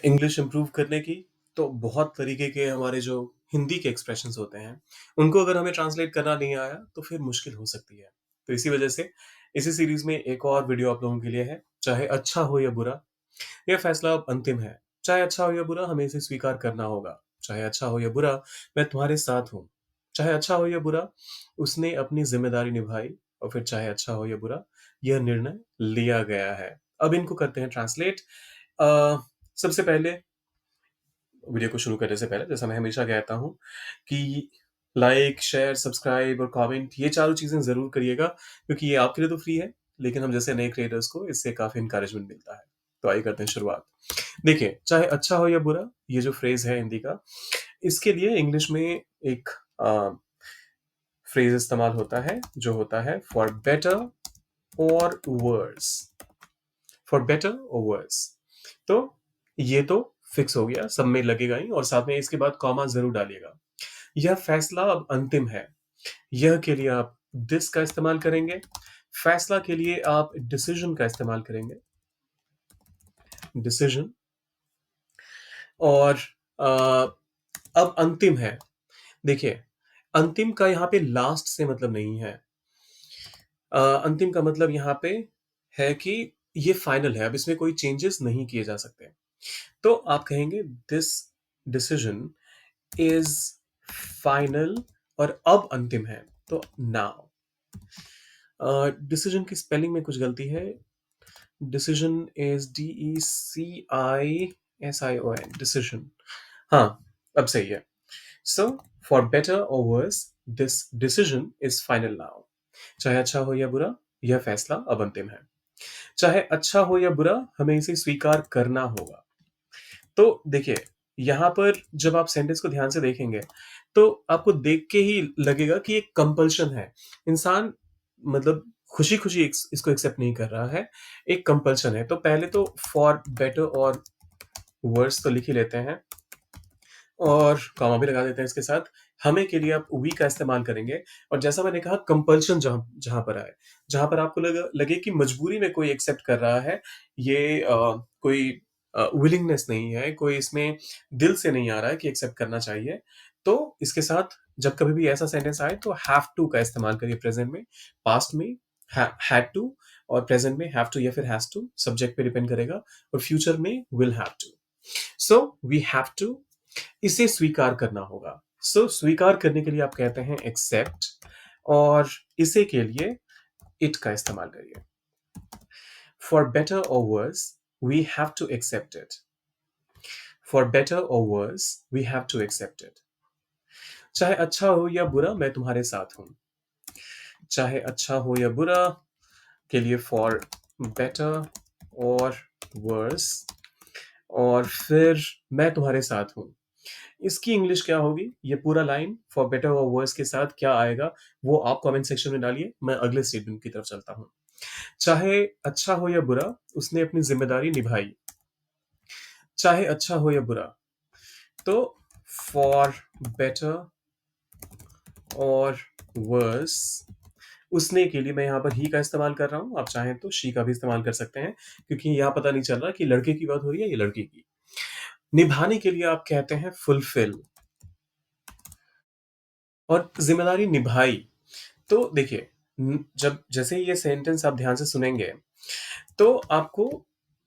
English improve करने की तो बहुत तरीके के हमारे जो हिंदी के एक्सप्रेशंस होते हैं, उनको अगर हमें ट्रांसलेट करना नहीं आया तो फिर मुश्किल हो सकती है। तो इसी वजह से इसी सीरीज़ में एक और वीडियो आप लोगों के लिए है, चाहे अच्छा हो या बुरा, ये फैसला अब अंतिम है। चाहे अच्छा हो या बुरा हमें इसे स्वीकार करना होगा। चाहे अच्छा हो या बुरा, मैं तुम्हारे साथ हूँ। चाहे अच्छा हो या बुरा, उसने अपनी ज़िम्मेदारी निभाई और फिर चाहे अच्छा हो या बुरा, यह निर्णय लिया गया है। अब इनको करते हैं ट्रांसलेट। अ, सबसे पहले वीडियो को शुरू करने से पहले जैसा मैं हमेशा कहता हूँ कि लाइक, शेयर, सब्सक्राइब और कमेंट ये चारों चीज़ें ज़रूर करिएगा क्योंकि ये आपके लिए तो फ्री है, लेकिन हम जैसे नए क्रिएटर्स को इससे काफ़ी एनकरेजमेंट मिलता है। तो आइए करते हैं शुरुआत। देखिए, चाहे अच्छा हो या बुरा, ये जो फ्रेज़ है हिंदी का, इसके लिए इंग्लिश में एक अ, फ्रेज़ इस्तेमाल होता है, जो होता है for better or verse. For better or verse. तो ये तो फिक्स हो गया, सब में लगेगा ही और साथ में इसके बाद कॉमा ज़रूर डालिएगा। यह फैसला अब अंतिम है। यह के लिए आप दिस का इस्तेमाल करेंगे। फैसला के लिए आप डिसीजन का इस्तेमाल करेंगे। डिसीजन और अ, अब अंतिम है। देखिए, अंतिम का यहाँ पे लास्ट से मतलब नहीं है। अंतिम का मतलब यहाँ पे है कि ये फाइनल है, अब इसमें कोई चेंजेस नहीं किए जा सकते। तो आप कहेंगे दिस डिसीजन इज़ फाइनल और अब अंतिम है, तो नाउ। डिसीजन की स्पेलिंग में कुछ गलती है। Decision is DECISION decision. हाँ, अब सही है। So for better or worse this decision is final now. चाहे अच्छा हो या बुरा, यह फैसला अब अंतिम है। चाहे अच्छा हो या बुरा, हमें इसे स्वीकार करना होगा। तो देखिए, यहाँ पर जब आप सेंटेंस को ध्यान से देखेंगे, तो आपको देख के ही लगेगा कि एक कंपल्शन है। इंसान मतलब खुशी-खुशी इसको एक्सेप्ट नहीं कर रहा है, एक कंपल्शन है। तो पहले तो फॉर बेटर और वर्स तो लिख ही लेते हैं और कॉमा भी लगा देते हैं इसके साथ। हमें के लिए आप वी का इस्तेमाल करेंगे और जैसा मैंने कहा कंपल्शन जहाँ जहाँ पर आए, जहाँ पर आपको लगे कि मजबूरी में कोई एक्सेप्ट कर रहा है, ये कोई विलिंगनेस नहीं है, कोई इसमें दिल से नहीं आ रहा है कि एक्सेप्ट करना चाहिए, तो इसके साथ जब कभी भी ऐसा सेंटेंस आए तो हैव टू का इस्तेमाल करिए प्रेज़ेंट में, पास्ट में हैड टू और प्रेज़ेंट में हैव टू या फिर हैज़ टू, सब्जेक्ट पे डिपेंड करेगा और फ्यूचर में will have to. So we have to इसे स्वीकार करना होगा। सो स्वीकार करने के लिए आप कहते हैं एक्सेप्ट और इसे के लिए इट का इस्तेमाल करिए। For better or worse we have to accept it. For better or worse we have to accept it. चाहे अच्छा हो या बुरा मैं तुम्हारे साथ हूं। चाहे अच्छा हो या बुरा के लिए फॉर बेटर और वर्स और फिर मैं तुम्हारे साथ हूं। इसकी इंग्लिश क्या होगी? ये पूरा line for better or verse के साथ क्या आएगा, वो आप कमेंट सेक्शन में डालिए। मैं अगले स्टेटमेंट की तरफ चलता हूँ। चाहे अच्छा हो या बुरा, उसने अपनी ज़िम्मेदारी निभाई। चाहे अच्छा हो या बुरा, तो फॉर बेटर और वर्स उसने के लिए मैं यहाँ पर ही का इस्तेमाल कर रहा हूँ। आप चाहें तो शी का भी इस्तेमाल कर सकते हैं क्योंकि यहाँ पता नहीं चल रहा कि लड़के की बात हो रही है या लड़की की। निभाने के लिए आप कहते हैं फुलफिल और ज़िम्मेदारी निभाई। तो देखिए जब जैसे ही ये सेंटेंस आप ध्यान से सुनेंगे तो आपको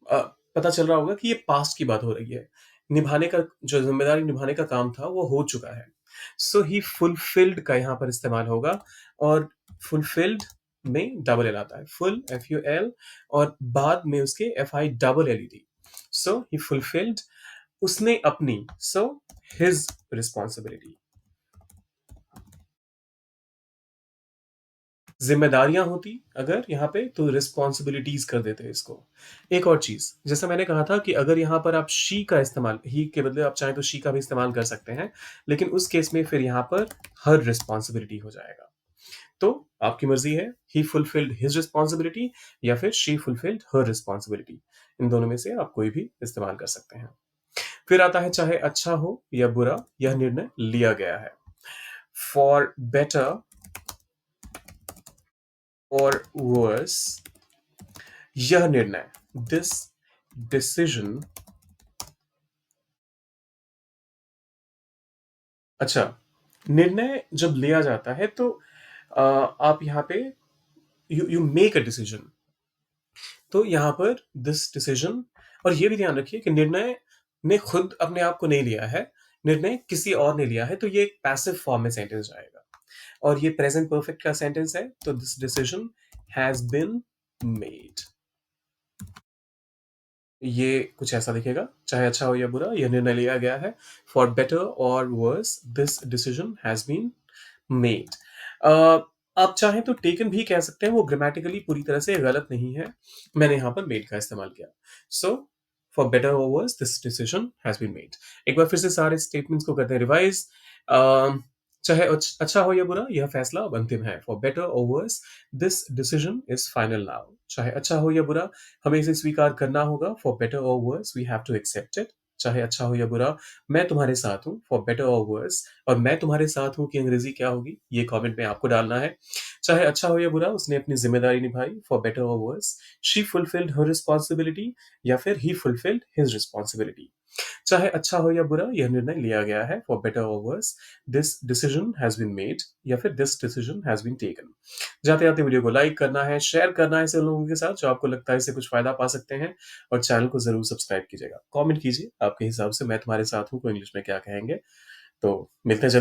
अ, पता चल रहा होगा कि ये पास्ट की बात हो रही है। निभाने का जो ज़िम्मेदारी निभाने का काम था वो हो चुका है। सो ही फुलफिल्ड का यहाँ पर इस्तेमाल होगा और फुलफिल्ड में डबल एल आता है। फुल FUL और बाद में उसके FILLED। सो ही फुलफिल्ड उसने अपनी सो हिज रिस्पॉन्सिबिलिटी। ज़िम्मेदारियाँ होती अगर यहाँ पे तो रिस्पॉन्सिबिलिटीज़ कर देते इसको। एक और चीज़, जैसा मैंने कहा था कि अगर यहाँ पर आप शी का इस्तेमाल ही के बदले आप चाहें तो शी का भी इस्तेमाल कर सकते हैं, लेकिन उस केस में फिर यहाँ पर हर रिस्पॉन्सिबिलिटी हो जाएगा। तो आपकी मर्ज़ी है, ही फुलफिल्ड हिज रिस्पॉन्सिबिलिटी या फिर शी फुलफिल्ड हर रिस्पॉन्सिबिलिटी। इन दोनों में से आप कोई भी इस्तेमाल कर सकते हैं। फिर आता है चाहे अच्छा हो या बुरा, यह निर्णय लिया गया है। फॉर बेटर और वर्स यह निर्णय दिस डिसीजन अच्छा, निर्णय जब लिया जाता है तो आप यहाँ पे you you make a decision. तो यहाँ पर दिस डिसीजन, और ये भी ध्यान रखिए कि निर्णय ने खुद अपने आप को नहीं लिया है, निर्णय किसी और ने लिया है, तो ये एक पैसिव फॉर्म में सेंटेंस जाएगा। और ये प्रेजेंट परफेक्ट का सेंटेंस है, तो this decision has been made. ये कुछ ऐसा दिखेगा, चाहे अच्छा हो या बुरा, यह निर्णय लिया गया है। For better or worse, this decision has been made. Uh, आप चाहें तो टेकन भी कह सकते हैं, वो ग्रामेटिकली पूरी तरह से गलत नहीं है। मैंने यहाँ पर मेड का इस्तेमाल किया। So for better or worse this decision has been made. एक बार फिर से सारे स्टेटमेंट्स को करते हैं रिवाइज़। अ, चाहे अच्छा हो या बुरा, यह फैसला अब अंतिम है। For better or worse this decision is final now. चाहे अच्छा हो या बुरा, हमें इसे स्वीकार करना होगा। For better or worse we have to accept it. चाहे अच्छा हो या बुरा, मैं तुम्हारे साथ हूँ। फॉर बेटर और वर्स, और मैं तुम्हारे साथ हूँ की अंग्रेजी क्या होगी, ये कमेंट में आपको डालना है। चाहे अच्छा हो या बुरा, उसने अपनी जिम्मेदारी निभाई। For better or worse, she fulfilled her responsibility, या फिर ही फुलफिल्ड हिज रिस्पॉन्सिबिलिटी। चाहे अच्छा हो या बुरा, यह निर्णय लिया गया है। For better or worse this decision has been made, या फिर this decision has been taken. जाते जाते वीडियो को लाइक करना है, शेयर करना है ऐसे लोगों के साथ जो आपको लगता है इससे कुछ फायदा पा सकते हैं, और चैनल को जरूर सब्सक्राइब कीजिएगा। कमेंट कीजिए आपके हिसाब से मैं तुम्हारे साथ हूँ को इंग्लिश में क्या कहेंगे। तो मिलते हैं